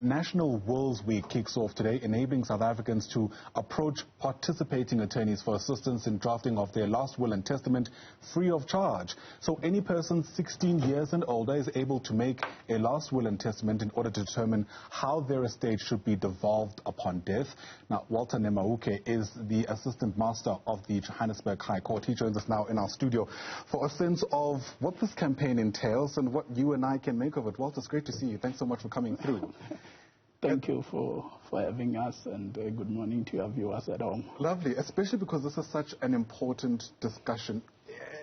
National Wills Week kicks off today, enabling South Africans to approach participating attorneys for assistance in drafting of their last will and testament free of charge. So any person 16 years and older is able to make a last will and testament in order to determine how their estate should be devolved upon death. Now, Walter Nemaukhwe is the Assistant Master of the Johannesburg High Court. He joins us now in our studio for a sense of what this campaign entails and what you and I can make of it. Walter, it's great to see you. Thanks so much for coming through. Thank you for having us, and good morning to your viewers at home. Lovely, especially because this is such an important discussion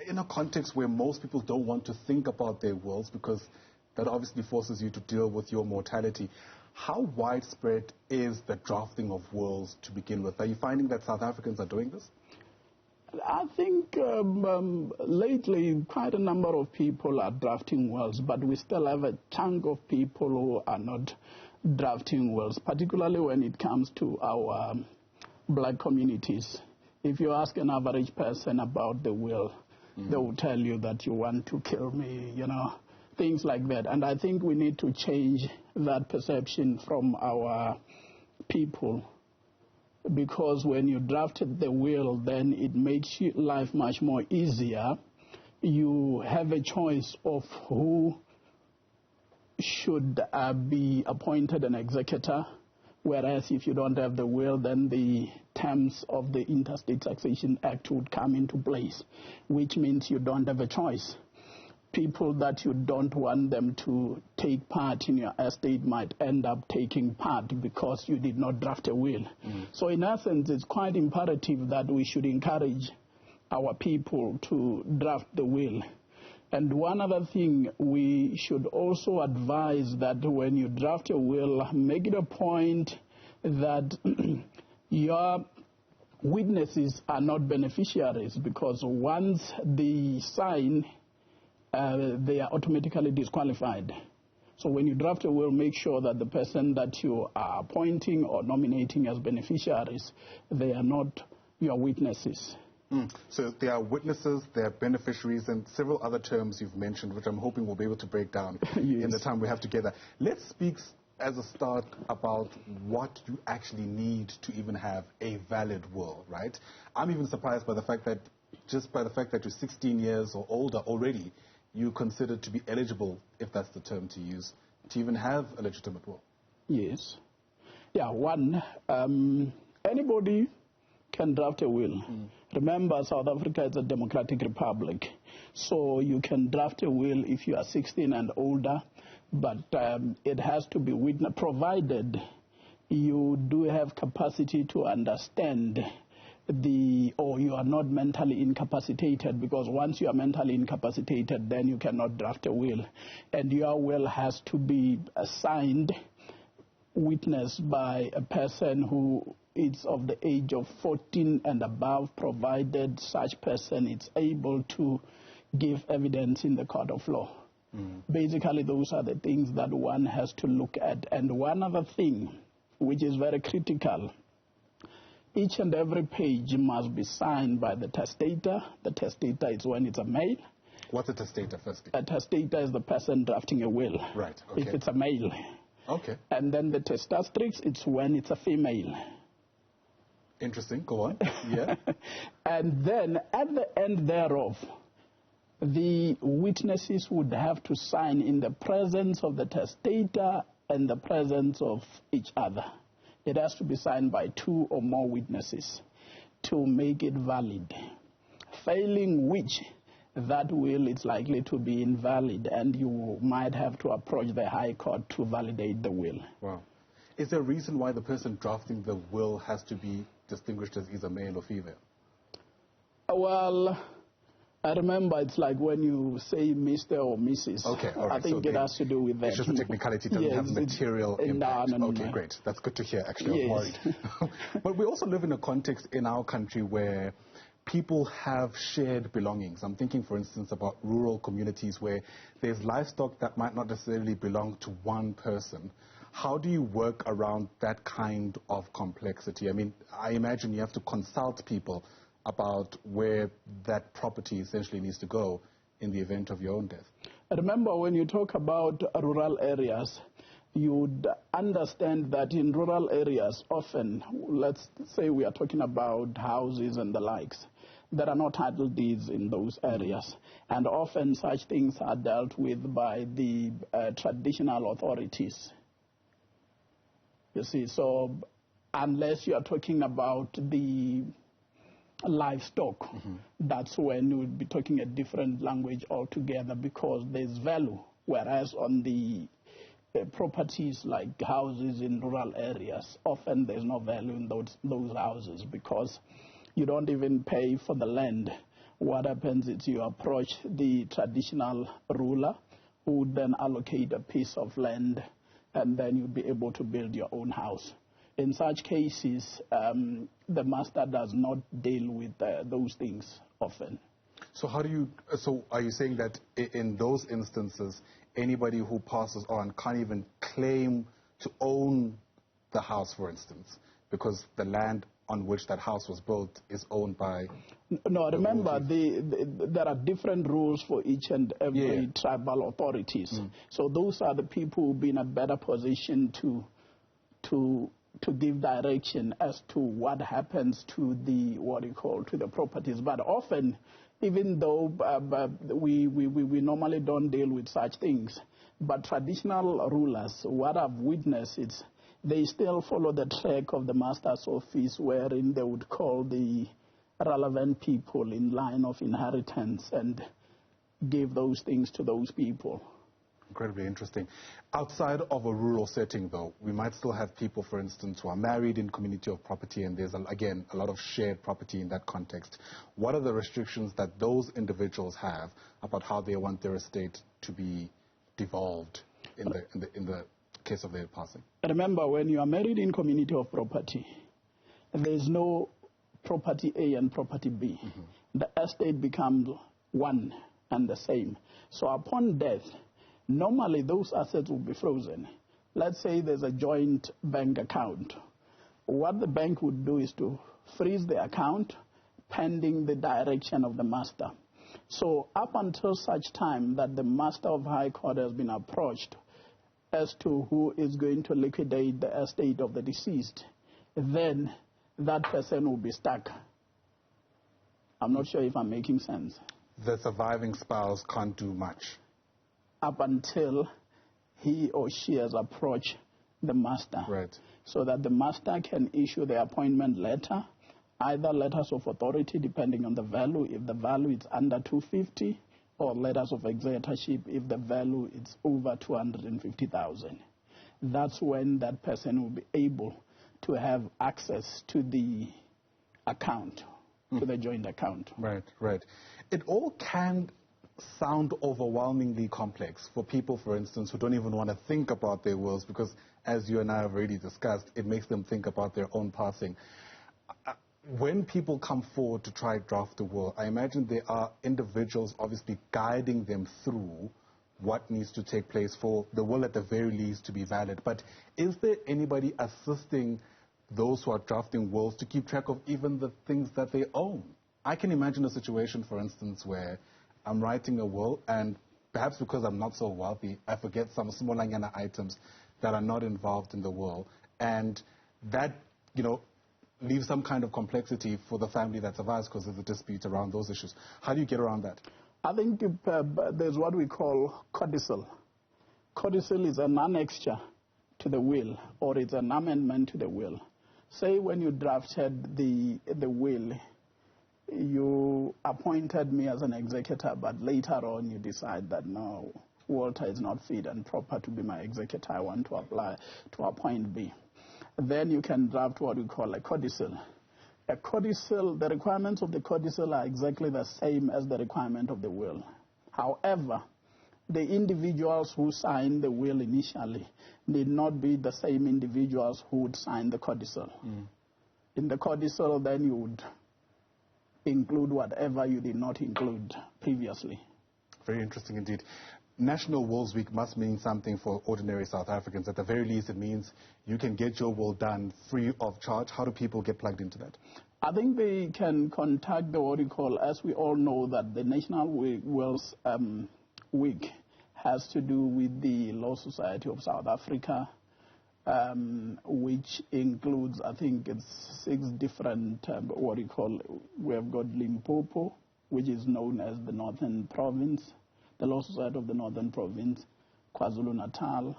in a context where most people don't want to think about their wills because that obviously forces you to deal with your mortality. How widespread is the drafting of wills to begin with? Are you finding that South Africans are doing this? I think lately quite a number of people are drafting wills, but we still have a chunk of people who are not drafting wills, particularly when it comes to our black communities. If you ask an average person about the will, they will tell you that you want to kill me, you know, things like that. And I think we need to change that perception from our people, because when you drafted the will, then it makes life much more easier. You have a choice of who should be appointed an executor, whereas if you don't have the will, then the terms of the Interstate Taxation Act would come into place, which means you don't have a choice. People that you don't want them to take part in your estate might end up taking part because you did not draft a will. So in essence, it's quite imperative that we should encourage our people to draft the will. And one other thing, we should also advise that when you draft a will, make it a point that your witnesses are not beneficiaries, because once they sign, they are automatically disqualified. So when you draft a will, make sure that the person that you are appointing or nominating as beneficiaries, they are not your witnesses. So there are witnesses, there are beneficiaries, and several other terms you've mentioned, which I'm hoping we'll be able to break down in the time we have together. Let's speak as a start about what you actually need to even have a valid will, right? I'm even surprised by the fact that just by the fact that you're 16 years or older already, you're considered to be eligible, if that's the term to use, to even have a legitimate will. Yes. Yeah, anybody can draft a will. Remember, South Africa is a democratic republic, so you can draft a will if you are 16 and older, but it has to be provided you do have capacity to understand or you are not mentally incapacitated, because once you are mentally incapacitated, then you cannot draft a will. And your will has to be signed, witnessed by a person who is of the age of 14 and above, provided such person is able to give evidence in the court of law. Basically, those are the things that one has to look at. And one other thing, which is very critical, each and every page must be signed by the testator. The testator is when it's a male. What's a testator, firstly? A testator is the person drafting a will. Right, okay. If it's a male. Okay. And then the testatrix, it's when it's a female. Interesting. Go on. Yeah. And then at the end thereof, the witnesses would have to sign in the presence of the testator and the presence of each other. It has to be signed by 2 or more witnesses to make it valid. Failing which, that will is likely to be invalid, and you might have to approach the High Court to validate the will. Wow. Is there a reason why the person drafting the will has to be distinguished as either male or female? Well, I remember it's like when you say Mr. or Mrs. Okay, all right. I think it has to do with that. It's just a technicality, doesn't have material impact. No. Okay, great. That's good to hear, actually. I was worried. But we also live in a context in our country where people have shared belongings. I'm thinking, for instance, about rural communities where there's livestock that might not necessarily belong to one person. How do you work around that kind of complexity? I mean, I imagine you have to consult people about where that property essentially needs to go in the event of your own death. Remember, when you talk about rural areas, you'd understand that in rural areas, often, let's say we are talking about houses and the likes, there are no title deeds in those areas. And often such things are dealt with by the traditional authorities. You see, so unless you are talking about the livestock, that's when you would be talking a different language altogether, because there's value, whereas on the properties like houses in rural areas, often there's no value in those houses, because you don't even pay for the land. What happens is you approach the traditional ruler, who would then allocate a piece of land, and then you'll be able to build your own house. In such cases, the master does not deal with those things often. So are you saying that in those instances, anybody who passes on can't even claim to own the house, for instance, because the land on which that house was built is owned by... No, remember, there are different rules for each and every tribal authorities. So those are the people who will be in a better position to give direction as to what happens to the, to the properties. But often, even though we normally don't deal with such things, but traditional rulers, what I've witnessed is they still follow the track of the master's office, wherein they would call the relevant people in line of inheritance and give those things to those people. Incredibly interesting. Outside of a rural setting, though, we might still have people, for instance, who are married in community of property, and there's, again, a lot of shared property in that context. What are the restrictions that those individuals have about how they want their estate to be devolved in the case of their passing? Remember, when you are married in community of property, there's no property A and property B. The estate becomes one and the same. So upon death, normally those assets will be frozen. Let's say there's a joint bank account. What the bank would do is to freeze the account pending the direction of the master. So up until such time that the master of high court has been approached as to who is going to liquidate the estate of the deceased, then that person will be stuck. I'm not sure if I'm making sense. The surviving spouse can't do much up until he or she has approached the master. Right. So that the master can issue the appointment letter, either letters of authority depending on the value, if the value is under 250, or letters of executorship if the value is over 250,000. That's when that person will be able to have access to the account, to the joint account. Right, right. It all can sound overwhelmingly complex for people, for instance, who don't even want to think about their wills, because as you and I have already discussed, it makes them think about their own passing. When people come forward to try draft a will, I imagine there are individuals obviously guiding them through what needs to take place for the will at the very least to be valid. But is there anybody assisting those who are drafting wills to keep track of even the things that they own? I can imagine a situation, for instance, where I'm writing a will, and perhaps because I'm not so wealthy, I forget some small items that are not involved in the will, and that, leaves some kind of complexity for the family that survives because there's a dispute around those issues. How do you get around that? I think there's what we call codicil. Codicil is an annexure to the will, or it's an amendment to the will. Say when you drafted the will, you appointed me as an executor, but later on you decide that no, Walter is not fit and proper to be my executor. I want to appoint B. Then you can draft what we call a codicil. A codicil, the requirements of the codicil are exactly the same as the requirement of the will. However, the individuals who signed the will initially need not be the same individuals who would sign the codicil. In the codicil, then you would include whatever you did not include previously. Very interesting indeed. National Wills Week must mean something for ordinary South Africans. At the very least, it means you can get your will done free of charge. How do people get plugged into that? I think they can contact as we all know that the National Wills Week has to do with the Law Society of South Africa which includes, I think it's 6 different, we have got Limpopo, which is known as the Northern Province, the Law Society of the Northern Province, KwaZulu-Natal,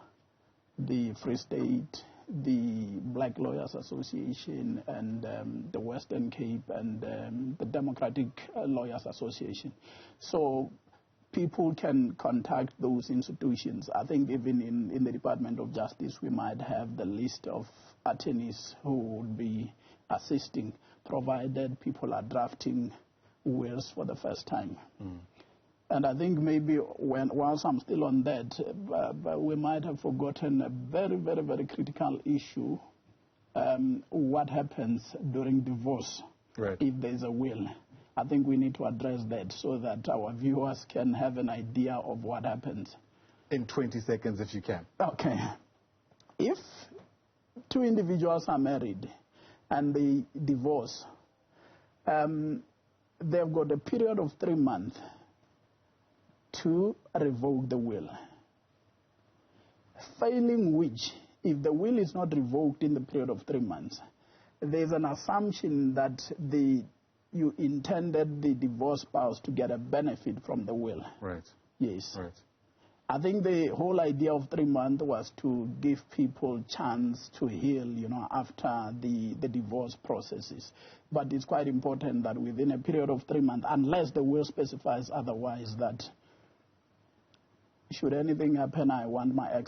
the Free State, the Black Lawyers Association, and the Western Cape, and the Democratic Lawyers Association. So people can contact those institutions. I think even in the Department of Justice, we might have the list of attorneys who would be assisting, provided people are drafting wills for the first time. And I think maybe whilst I'm still on that, we might have forgotten a very, very, very critical issue. What happens during divorce if there's a will? I think we need to address that so that our viewers can have an idea of what happens. In 20 seconds, if you can. Okay. If 2 individuals are married and they divorce, they've got a period of 3 months to revoke the will. Failing which, if the will is not revoked in the period of 3 months, there's an assumption that you intended the divorced spouse to get a benefit from the will. Right. Yes. Right. I think the whole idea of 3 months was to give people chance to heal, after the divorce processes. But it's quite important that within a period of 3 months, unless the will specifies otherwise, that should anything happen, I want my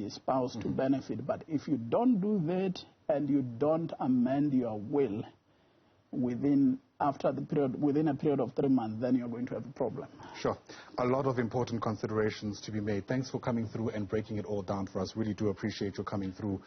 spouse to benefit. But if you don't do that and you don't amend your will within a period of 3 months, then you're going to have a problem. Sure. A lot of important considerations to be made. Thanks for coming through and breaking it all down for us. Really do appreciate your coming through.